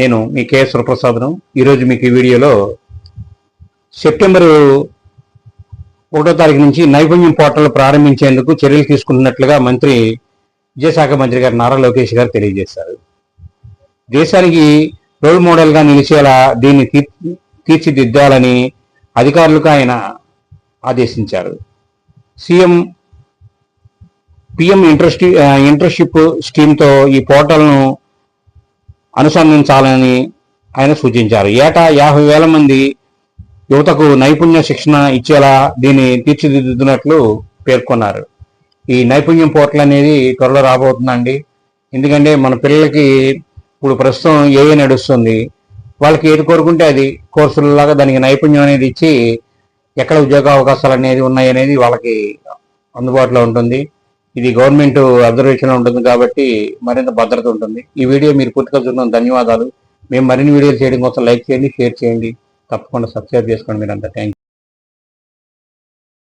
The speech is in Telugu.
నేను మీ కెఎస్ ప్రసాద్ను. ఈరోజు మీకు ఈ వీడియోలో సెప్టెంబరు 1వ తారీఖు నుంచి నైపుణ్యం పోర్టల్ ప్రారంభించేందుకు చర్యలు తీసుకుంటున్నట్లుగా విద్యాశాఖ మంత్రి గారు నారా లోకేష్ గారు తెలియజేశారు. దేశానికి రోల్ మోడల్గా నిలిచేలా దీన్ని తీర్చిదిద్దాలని అధికారులకు ఆయన ఆదేశించారు. పిఎం ఇంటర్న్షిప్ స్కీమ్తో ఈ పోర్టల్ను అనుసంధానించాలని ఆయన సూచించారు. ఏటా 50,000 మంది యువతకు నైపుణ్య శిక్షణ ఇచ్చేలా దీన్ని తీర్చిదిద్దుతున్నట్లు పేర్కొన్నారు. ఈ నైపుణ్యం పోర్టల్ అనేది త్వరలో రాబోతుందండి. ఎందుకంటే మన పిల్లలకి ఇప్పుడు ప్రస్తుతం ఏఏ నడుస్తుంది. వాళ్ళకి ఏది కోరుకుంటే అది కోర్సులలాగా దానికి నైపుణ్యం అనేది ఇచ్చి ఎక్కడ ఉద్యోగ అవకాశాలు అనేది ఉన్నాయి అనేది వాళ్ళకి అందుబాటులో ఉంటుంది. ఇది గవర్నమెంట్ అబ్జర్వేషన్లో ఉంటుంది కాబట్టి మరింత భద్రత ఉంటుంది. ఈ వీడియో మీరు పూర్తిగా చూడడం ధన్యవాదాలు. మేము మరిన్ని వీడియోలు చేయడం కోసం లైక్ చేయండి, షేర్ చేయండి, తప్పకుండా సబ్స్క్రైబ్ చేసుకోండి. మీరంతా థ్యాంక్ యూ.